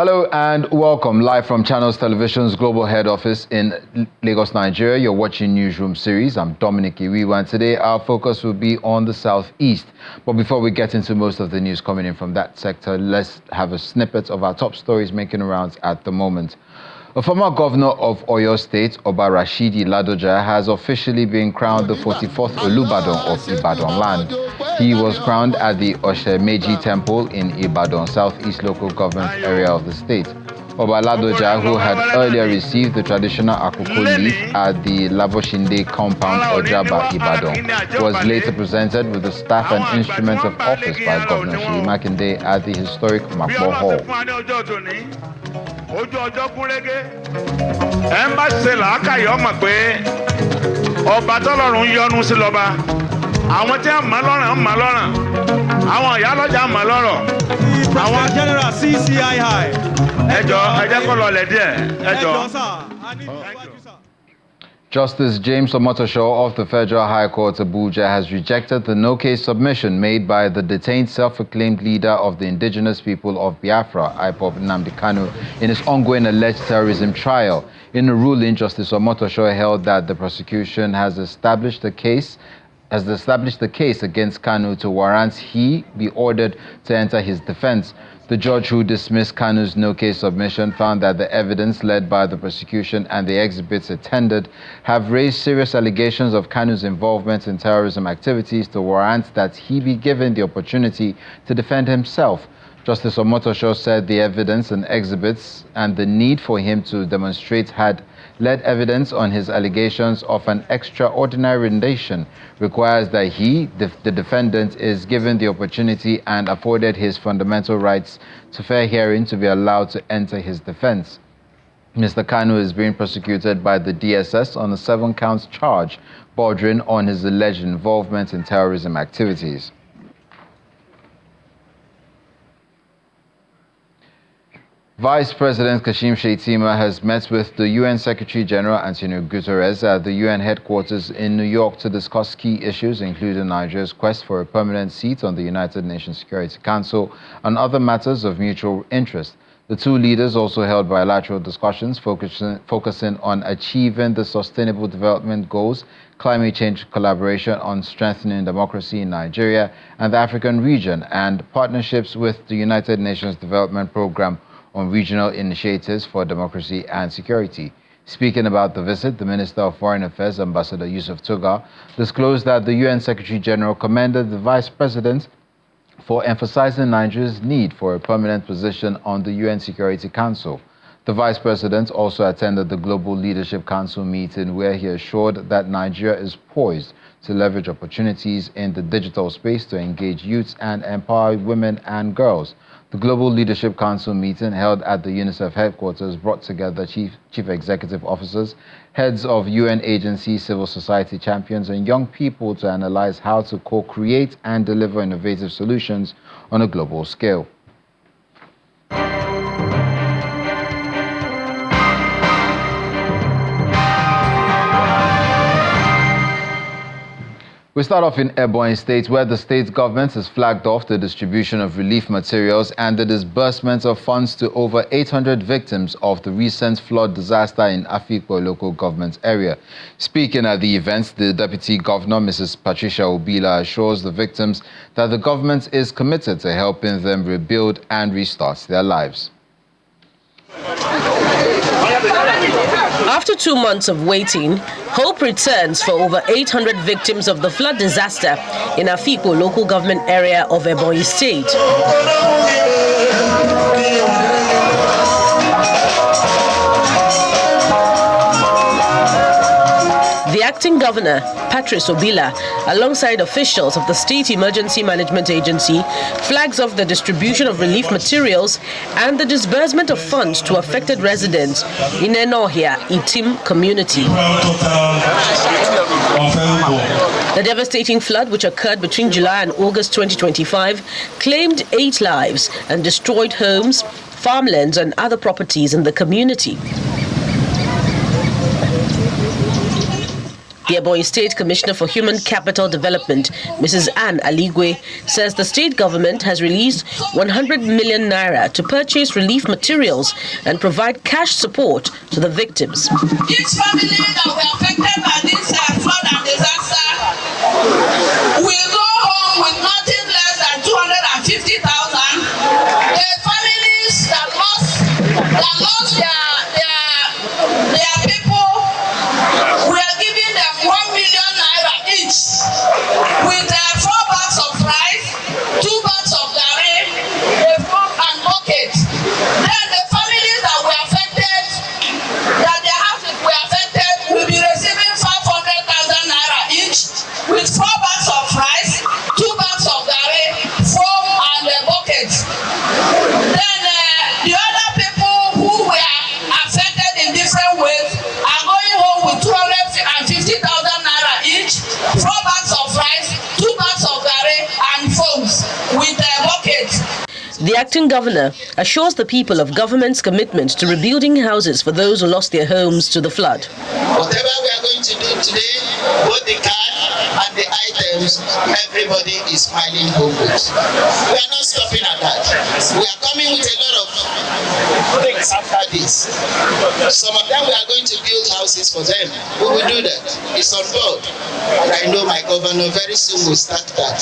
Hello and welcome live from Channels Television's global head office in Lagos, Nigeria. You're watching Newsroom series. I'm Dominic Iriwa, and today our focus will be on the southeast. But before we get into most of the news coming in from that sector, let's have a snippet of our top stories making rounds at the moment. A former governor of Oyo State, Oba Rashidi Ladoja, has officially been crowned the 44th Olubadan of Ibadan land. He was crowned at the Oshemeji Temple in Ibadan, southeast local government area of the state. Oba Ladoja, who had earlier received the traditional Akoko leaf at the Laboshinde compound Ojaba, Ibadan, was later presented with the staff and instruments of office by Governor Rashidi Makinde at the historic Makbo Hall. Ojú ọjọ́ kún régé ẹ ń bá ṣe làákàyè ọmọ pé ọba tọ́lọ́run yọ́nú sí lọ́ba àwọn tí ń mọ̀ lọ́rùn ń mọ̀ lọ́rùn àwọn ìyá lọ́jà ń mọ̀ lọ́rọ̀ àwọn general CCI high ẹ jẹ́ kó lọlẹ̀ díẹ̀ ẹ jọ̀ọ́. Justice James Omotosho of the Federal High Court Abuja has rejected the no-case submission made by the detained self-proclaimed leader of the indigenous people of Biafra, IPOB Nnamdi Kanu, in his ongoing alleged terrorism trial. In a ruling, Justice Omotosho held that the prosecution has established the case against Kanu to warrant he be ordered to enter his defense. The judge who dismissed Kanu's no-case submission found that the evidence led by the prosecution and the exhibits attended have raised serious allegations of Kanu's involvement in terrorism activities to warrant that he be given the opportunity to defend himself. Justice Omotosho said the evidence and exhibits and the need for him to demonstrate had led evidence on his allegations of an extraordinary rendition requires that he, the defendant, is given the opportunity and afforded his fundamental rights to fair hearing to be allowed to enter his defense. Mr. Kanu is being prosecuted by the DSS on a 7-count charge bordering on his alleged involvement in terrorism activities. Vice President Kashim Shettima has met with the UN Secretary General Antonio Guterres at the UN headquarters in New York to discuss key issues, including Nigeria's quest for a permanent seat on the United Nations Security Council and other matters of mutual interest. The two leaders also held bilateral discussions focusing on achieving the Sustainable Development Goals, climate change collaboration on strengthening democracy in Nigeria and the African region, and partnerships with the United Nations Development Programme on regional initiatives for democracy and security. Speaking about the visit, the Minister of Foreign Affairs, Ambassador Yusuf Tuga, disclosed that the UN Secretary General commended the Vice President for emphasizing Nigeria's need for a permanent position on the UN Security Council. The Vice President also attended the Global Leadership Council meeting, where he assured that Nigeria is poised to leverage opportunities in the digital space to engage youths and empower women and girls. The Global Leadership Council meeting held at the UNICEF headquarters brought together chief executive officers, heads of UN agencies, civil society champions, and young people to analyze how to co-create and deliver innovative solutions on a global scale. We start off in Ebonyi State, where the state government has flagged off the distribution of relief materials and the disbursement of funds to over 800 victims of the recent flood disaster in Afikpo local government area. Speaking at the event, the Deputy Governor, Mrs. Patricia Obila, assures the victims that the government is committed to helping them rebuild and restart their lives. After 2 months of waiting, hope returns for over 800 victims of the flood disaster in Afikpo local government area of Ebonyi State. The acting governor, Patrice Obila, alongside officials of the State Emergency Management Agency, flags off the distribution of relief materials and the disbursement of funds to affected residents in Enohia, Itim community. The devastating flood, which occurred between July and August 2025, claimed 8 lives and destroyed homes, farmlands and other properties in the community. The Ebonyi State Commissioner for Human Capital Development, Mrs. Anne Aligwe, says the state government has released 100 million naira to purchase relief materials and provide cash support to the victims. Each family that were affected by this flood and disaster will go home with nothing less than 250,000. The families that lost their people, we are giving them 1 million naira each with 4 bags of rice, 2 bags of garri, a fork and bucket. Then the families that were affected, that their houses were affected, will be receiving 500,000 naira each with 4 bags of rice, 2 bags of garri, foam and a bucket. Then the other people who were affected in different ways are going home with 250,000 naira each, 4 bags of rice, 2 bags of garri and foams with a bucket. The acting governor assures the people of government's commitment to rebuilding houses for those who lost their homes to the flood. Whatever we are going to do today, both the card and the items, everybody is smiling home with. We are not stopping at that. We are coming with a lot of things after this. Some of them we are going to build houses for them. We will do that. It's on board. And I know my governor very soon will start that.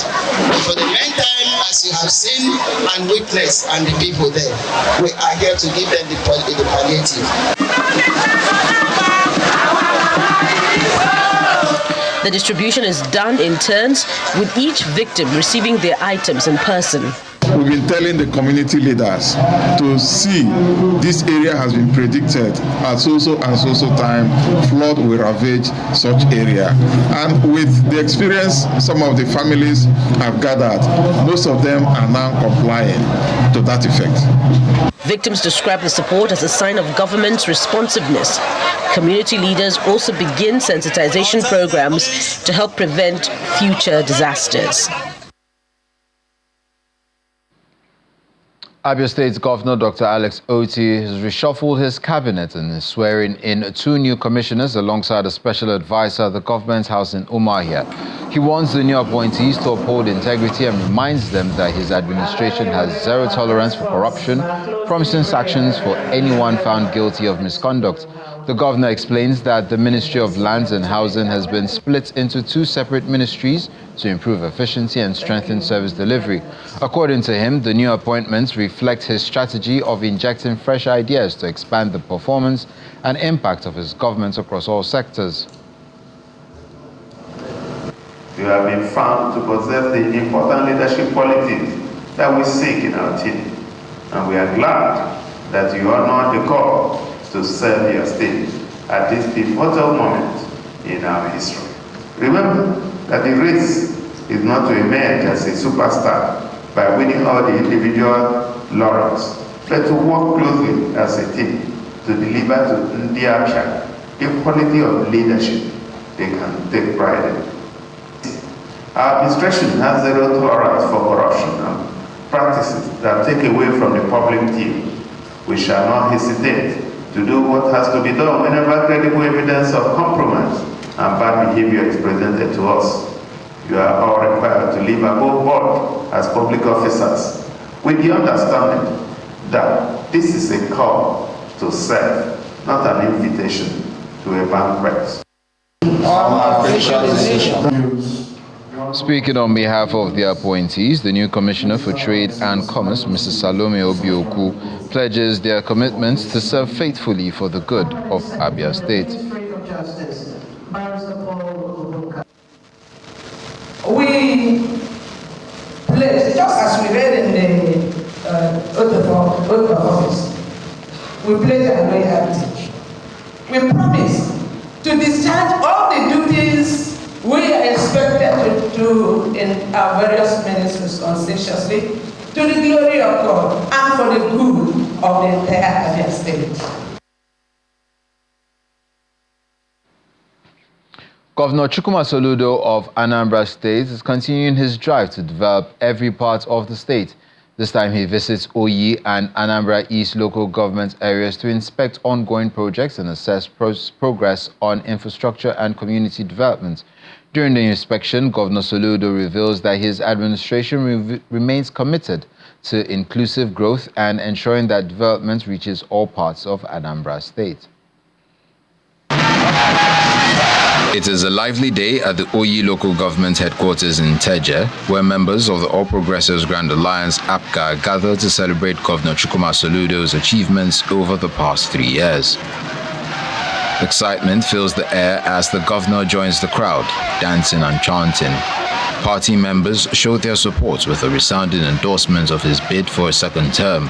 But for the meantime, as you have seen and witnessed and the people there, we are here to give them the palliative. The distribution is done in turns, with each victim receiving their items in person. We've been telling the community leaders to see this area has been predicted at so and so time flood will ravage such area. And with the experience some of the families have gathered, most of them are now complying to that effect. Victims describe the support as a sign of government's responsiveness. Community leaders also begin sensitization programs to help prevent future disasters. Abia State's Governor Dr. Alex Oti has reshuffled his cabinet and is swearing in 2 new commissioners alongside a special advisor at the government house in Umuahia. He warns the new appointees to uphold integrity and reminds them that his administration has zero tolerance for corruption, promising sanctions for anyone found guilty of misconduct. The governor explains that the Ministry of Lands and Housing has been split into 2 separate ministries to improve efficiency and strengthen service delivery. According to him, the new appointments reflect his strategy of injecting fresh ideas to expand the performance and impact of his government across all sectors. You have been found to possess the important leadership qualities that we seek in our team, and we are glad that you honor the call to serve your state at this pivotal moment in our history. Remember that the race is not to emerge as a superstar by winning all the individual laurels, but to work closely as a team to deliver to Nnamdi APC the quality of leadership they can take pride in. Our administration has zero tolerance for corruption and practices that take away from the public team. We shall not hesitate to do what has to be done whenever credible evidence of compromise and bad behavior is presented to us. You are all required to live above board as public officers with the understanding that this is a call to serve, not an invitation to a banquet. Speaking on behalf of the appointees, the new Commissioner for Trade and Commerce, Mrs. Salome Obioku, pledges their commitment to serve faithfully for the good of Abia State. We pledge, just as we read in the oath of office, we pledge our loyalty. We promise to discharge all the duties we are expected to do in our various ministries conscientiously to the glory of God and for the good of the entire Abia State. Governor Chukwuma Soludo of Anambra State is continuing his drive to develop every part of the state. This time he visits Oyi and Anambra East local government areas to inspect ongoing projects and assess progress on infrastructure and community development. During the inspection, Governor Soludo reveals that his administration remains committed to inclusive growth and ensuring that development reaches all parts of Anambra State. It is a lively day at the Oyi local government headquarters in Teje, where members of the All Progressives Grand Alliance APCA gather to celebrate Governor Chukwuma Soludo's achievements over the past 3 years. Excitement fills the air as the governor joins the crowd, dancing and chanting. Party members showed their support with a resounding endorsement of his bid for a second term.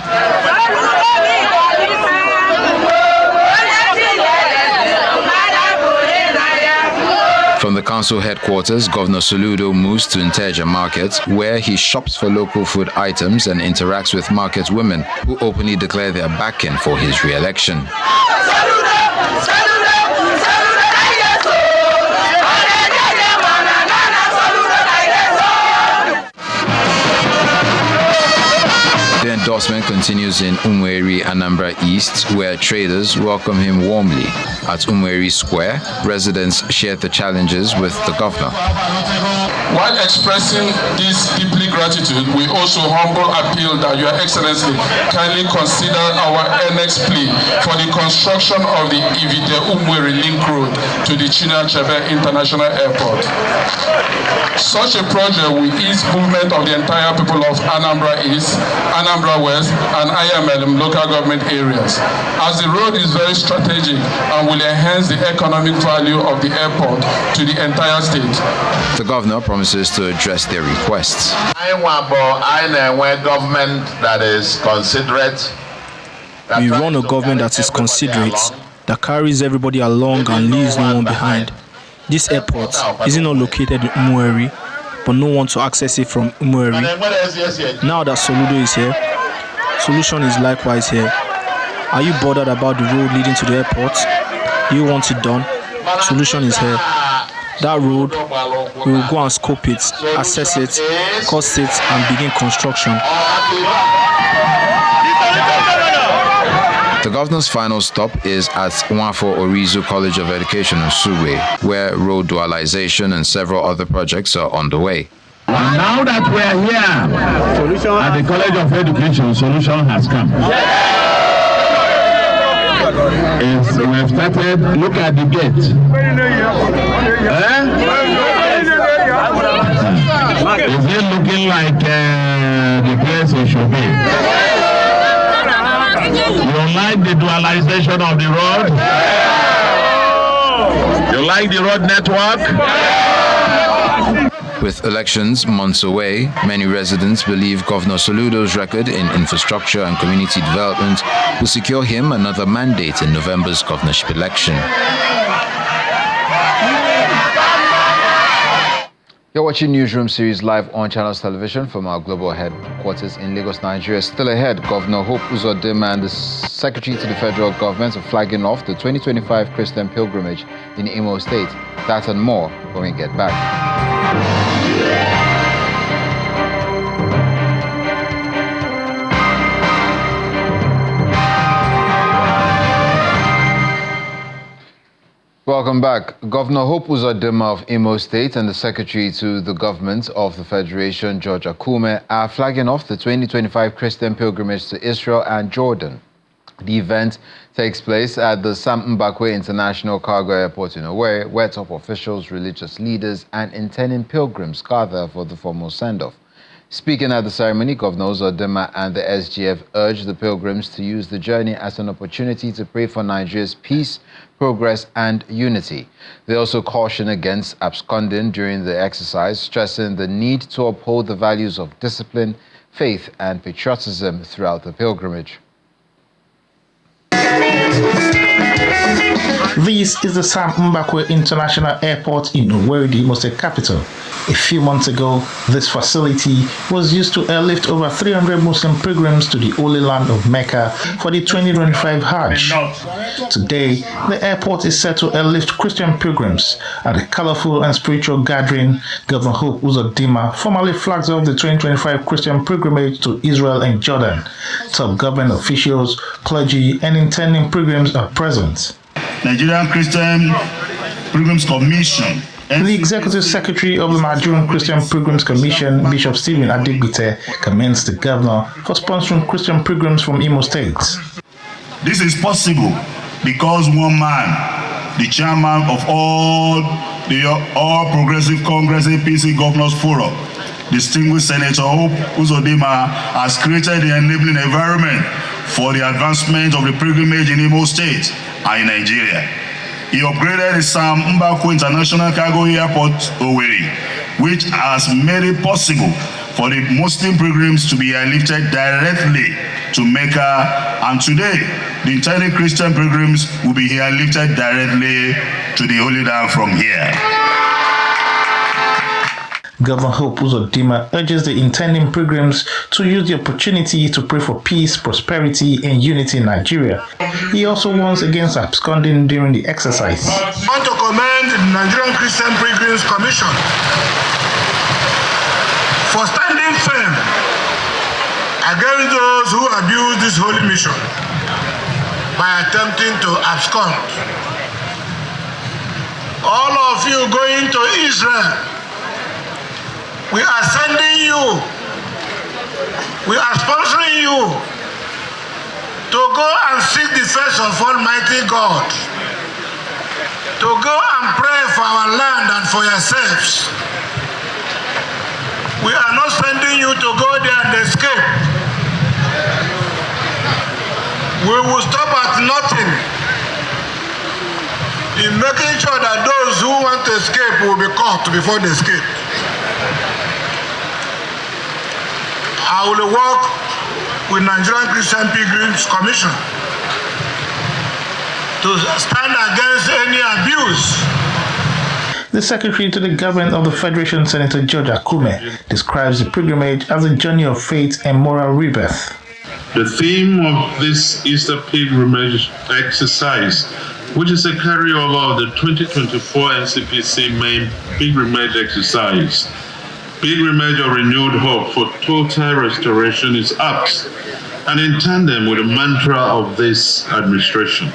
From the council headquarters, Governor Soludo moves to Nteja Market, where he shops for local food items and interacts with market women who openly declare their backing for his re-election. The endorsement continues in Umweri, Anambra East, where traders welcome him warmly. At Umweri Square, residents shared the challenges with the governor. While expressing this deeply gratitude, we also humble appeal that Your Excellency kindly consider our earnest plea for the construction of the Ivite Umweri Link Road to the Chinachebe International Airport. Such a project will ease movement of the entire people of Anambra East, Anambra West, and IMLM local government areas, as the road is very strategic and will enhance the economic value of the airport to the entire state. The governor promises to address their requests. I want a government that is considerate. We run a government that is considerate, that carries everybody along and leaves no one behind. This airport is not located in Umweri, but no one to access it from Umweri. Now that Soludo is here, solution is likewise here. Are you bothered about the road leading to the airport? Do you want it done? Solution is here. That road, we will go and scope it, assess it, cost it, and begin construction. The governor's final stop is at Nwafo Orizu College of Education in Suwe, where road dualization and several other projects are underway. Now that we are here at the College of Education, solution has come. We have started, look at the gate. Is it looking like the place it should be? You like the dualization of the road? You like the road network? With elections months away, many residents believe Governor Soludo's record in infrastructure and community development will secure him another mandate in November's governorship election. You're watching Newsroom series live on Channels Television from our global headquarters in Lagos, Nigeria. Still ahead, Governor Hope Uzodinma and the Secretary to the Federal Government are flagging off the 2025 Christian pilgrimage in Imo State. That and more when we get back. Welcome back. Governor Hope Uzodinma of Imo State and the Secretary to the Government of the Federation, George Akume, are flagging off the 2025 Christian pilgrimage to Israel and Jordan. The event takes place at the Sam Mbakwe International Cargo Airport in Owerri, where top officials, religious leaders, and intending pilgrims gather for the formal send-off. Speaking at the ceremony, Governor Uzodinma and the SGF urged the pilgrims to use the journey as an opportunity to pray for Nigeria's peace, progress, and unity. They also cautioned against absconding during the exercise, stressing the need to uphold the values of discipline, faith, and patriotism throughout the pilgrimage. This is the Sam Mbakwe International Airport in Owerri, the Imo State capital. A few months ago, this facility was used to airlift over 300 Muslim pilgrims to the Holy Land of Mecca for the 2025 Hajj. Today, the airport is set to airlift Christian pilgrims. At a colorful and spiritual gathering, Governor Hope Uzodinma formally flags off the 2025 Christian pilgrimage to Israel and Jordan. Top government officials, clergy, and intending pilgrims are present. Nigerian Christian Pilgrims Commission. The Executive Secretary of the Nigerian Christian Pilgrims Commission, Bishop Stephen Adegbite, commends the governor for sponsoring Christian pilgrims from Imo State. This is possible because one man, the chairman of all Progressive Congress APC Governors Forum, distinguished Senator Hope Uzodinma, has created the enabling environment for the advancement of the pilgrimage in Imo State and in Nigeria. He upgraded the Sam Mbakwe International Cargo Airport, Owerri, which has made it possible for the Muslim pilgrims to be airlifted directly to Mecca, and today, the intended Christian pilgrims will be airlifted directly to the Holy Land from here. Governor Hope Uzodinma urges the intending pilgrims to use the opportunity to pray for peace, prosperity, and unity in Nigeria. He also warns against absconding during the exercise. I want to commend the Nigerian Christian Pilgrims Commission for standing firm against those who abuse this holy mission by attempting to abscond. All of you going to Israel, we are sending you, we are sponsoring you to go and seek the face of Almighty God, to go and pray for our land and for yourselves. We are not sending you to go there and escape. We will stop at nothing in making sure that those who want to escape will be caught before they escape. I will work with Nigerian Christian Pilgrims Commission to stand against any abuse. The Secretary to the Government of the Federation, Senator George Akume, describes the pilgrimage as a journey of faith and moral rebirth. The theme of this Easter pilgrimage exercise, which is a carryover of the 2024 NCPC main pilgrimage exercise, Pilgrimage of Renewed Hope for Total Restoration, is apt and in tandem with the mantra of this administration.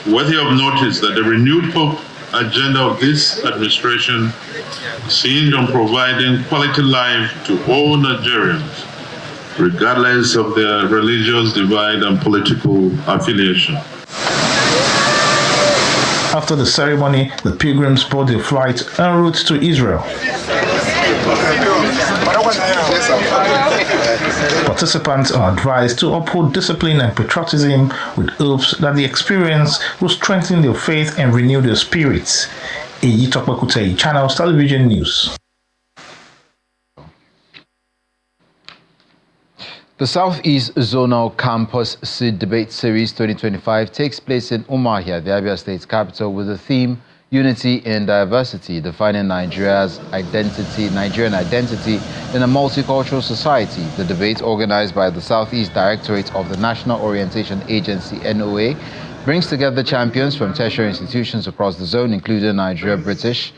Worthy of notice that the Renewed Hope agenda of this administration is hinged on providing quality life to all Nigerians, regardless of their religious divide and political affiliation. After the ceremony, the pilgrims board a flight en route to Israel. Participants are advised to uphold discipline and patriotism with hopes that the experience will strengthen their faith and renew their spirits. Eyi Tokpakute, Channels Television News. The Southeast Zonal Campus Seed Debate Series 2025 takes place in Umuahia, the Abia State capital, with the theme Unity in Diversity, defining Nigerian identity in a multicultural society. The debate, organized by the Southeast Directorate of the National Orientation Agency, NOA, brings together champions from tertiary institutions across the zone, including Nigeria British.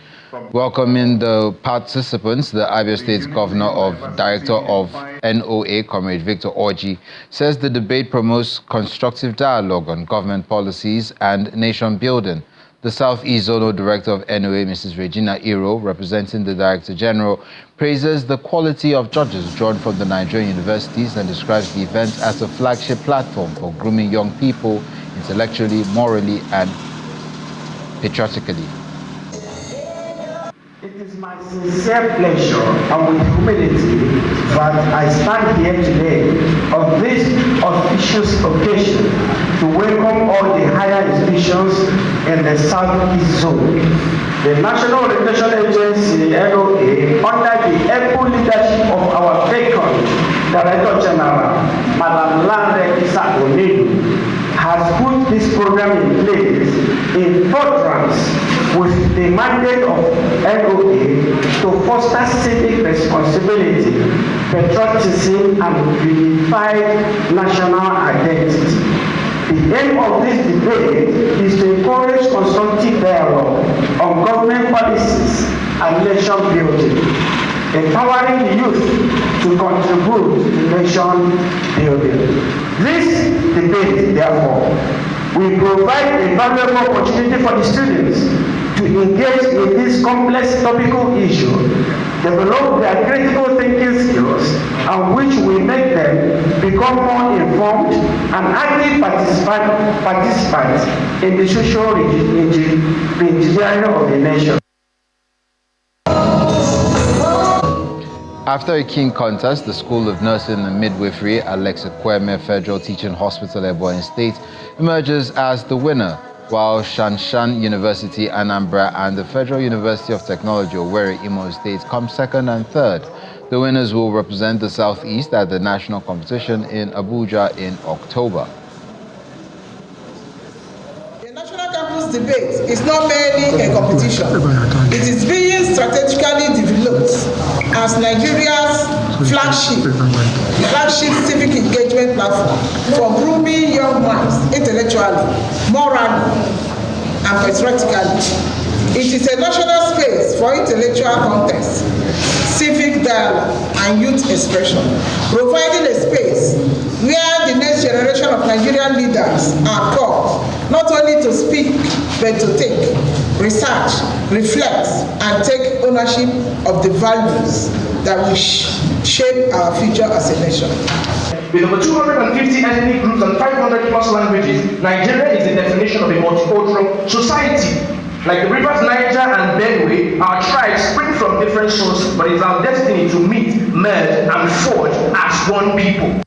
Welcoming the participants, the Abia State Governor of Director of NOA, Comrade Victor Orji, says the debate promotes constructive dialogue on government policies and nation building. The Southeast Zonal Director of NOA, Mrs. Regina Iro, representing the Director General, praises the quality of judges drawn from the Nigerian universities and describes the event as a flagship platform for grooming young people intellectually, morally, and patriotically. It is my sincere pleasure and with humility that I stand here today on this auspicious occasion to welcome all the higher institutions in the Southeast Zone. The National Orientation Agency, NOA, under the able leadership of our vacant Director General, Madam Lande Isa Onedu, has put this program in place in furtherance with the mandate of NOA to foster civic responsibility, patriotism, and unified national identity. The aim of this debate is to encourage constructive dialogue on government policies and nation building, empowering the youth to contribute to nation building. This debate, therefore, will provide a valuable opportunity for the students to engage in this complex topical issue, develop their critical thinking skills, and which will make them become more informed and active participants in the social engineering of the nation. After a keen contest, the School of Nursing and Midwifery, Alex Ekweme Federal Teaching Hospital, Ebonyi State, emerges as the winner, while Shanshan University, Anambra, and the Federal University of Technology, Owerri, Imo State, come second and third. The winners will represent the Southeast at the national competition in Abuja in October. The National Campus Debate is not merely a competition. It is being strategically developed as Nigeria's flagship civic engagement platform for grooming young minds intellectually, morally, and patriotically. It is a national space for intellectual contest, civic dialogue, and youth expression, providing a space where the next generation of Nigerian leaders are called not only to speak, but to think, research, reflect, and take ownership of the values that will shape our future as a nation. With over 250 ethnic groups and 500 plus languages, Nigeria is the definition of a multicultural society. Like the rivers Niger and Benue, our tribes spring from different sources, but it's our destiny to meet, merge, and forge as one people.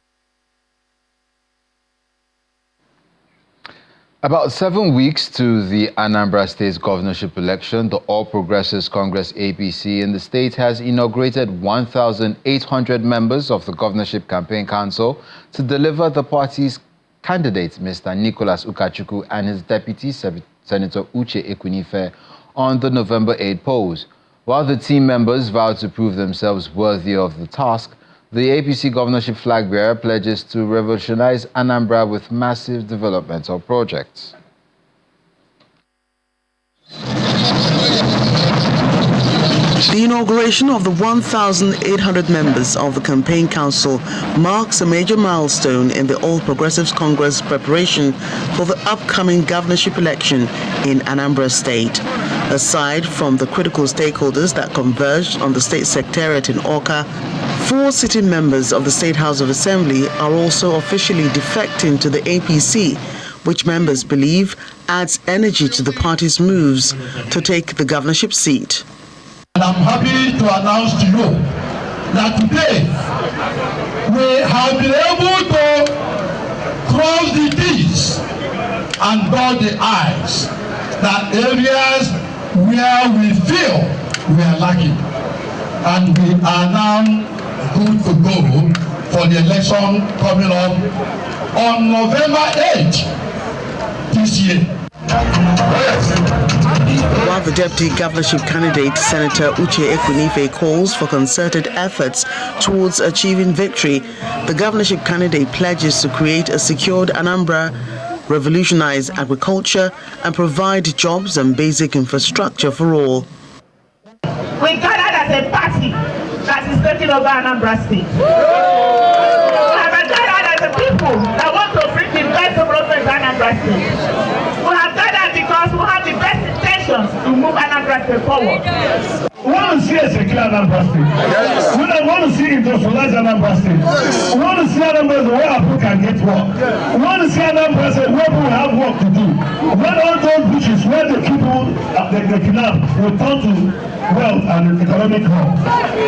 About 7 weeks to the Anambra State governorship election, the All Progressives Congress APC in the state has inaugurated 1,800 members of the Governorship Campaign Council to deliver the party's candidate, Mr. Nicholas Ukachukwu, and his deputy, Senator Uche Ekwunife, on the November 8 polls. While the team members vowed to prove themselves worthy of the task, the APC governorship flag bearer pledges to revolutionize Anambra with massive developmental projects. The inauguration of the 1,800 members of the Campaign Council marks a major milestone in the All Progressives Congress preparation for the upcoming governorship election in Anambra State. Aside from the critical stakeholders that converged on the state secretariat in Awka, 4 sitting members of the State House of Assembly are also officially defecting to the APC, which members believe adds energy to the party's moves to take the governorship seat. And I'm happy to announce to you that today we have been able to cross the T's and dot the I's, that areas where we feel we are lacking. And we are now good to go for the election coming up on November 8th this year. While the deputy governorship candidate, Senator Uche Ekwunife, calls for concerted efforts towards achieving victory, the governorship candidate pledges to create a secured Anambra, revolutionize agriculture, and provide jobs and basic infrastructure for all. We gathered as a party that is taking over Anambra State. We have gathered as a people that want to bring the best development to Anambra State. We have gathered because we have the best intentions to move Anambra State forward. We want to see a secure Anambra State. We don't want to see industrialized Anambra State. We want to see Anambra State where people can get work. We want to see Anambra State where people have work to do. When all those bushes where the people they kidnap will turn to wealth and economic growth.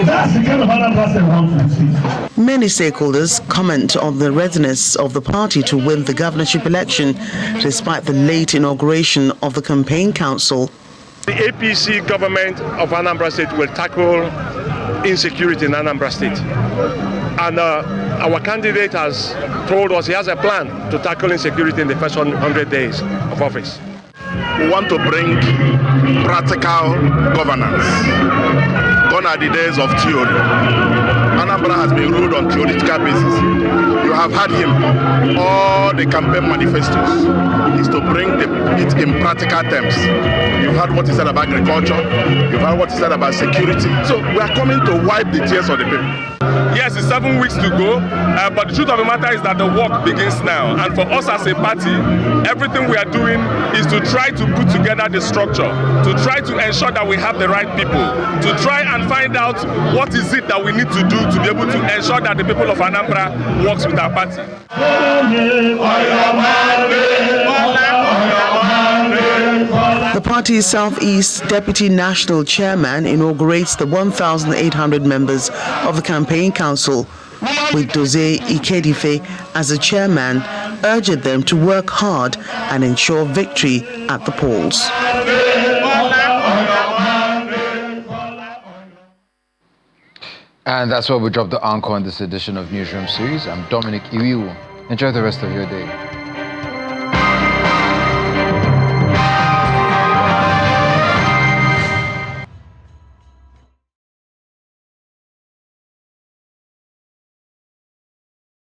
That's the kind of Anambra State we want to see. Many stakeholders comment on the readiness of the party to win the governorship election despite the late inauguration of the campaign council. The APC government of Anambra State will tackle insecurity in Anambra State. And our candidate has told us he has a plan to tackle insecurity in the first 100 days of office. We want to bring practical governance. Gone are the days of theory. Anambra has been ruled on theoretical basis. You have had him. All the campaign manifestos is to bring it in practical terms. You've heard what he said about agriculture. You've heard what he said about security. So we are coming to wipe the tears of the people. Yes, it's 7 weeks to go, but the truth of the matter is that the work begins now. And for us as a party, everything we are doing is to try to put together the structure, to try to ensure that we have the right people, to try and find out what is it that we need to do to be able to ensure that the people of Anambra works with our party. The party's Southeast Deputy National Chairman inaugurates the 1,800 members of the Campaign Council, with Dozie Ikedife as the chairman, urged them to work hard and ensure victory at the polls. And that's where we drop the anchor on this edition of Newsroom series. I'm Dominic Iwiwu. Enjoy the rest of your day.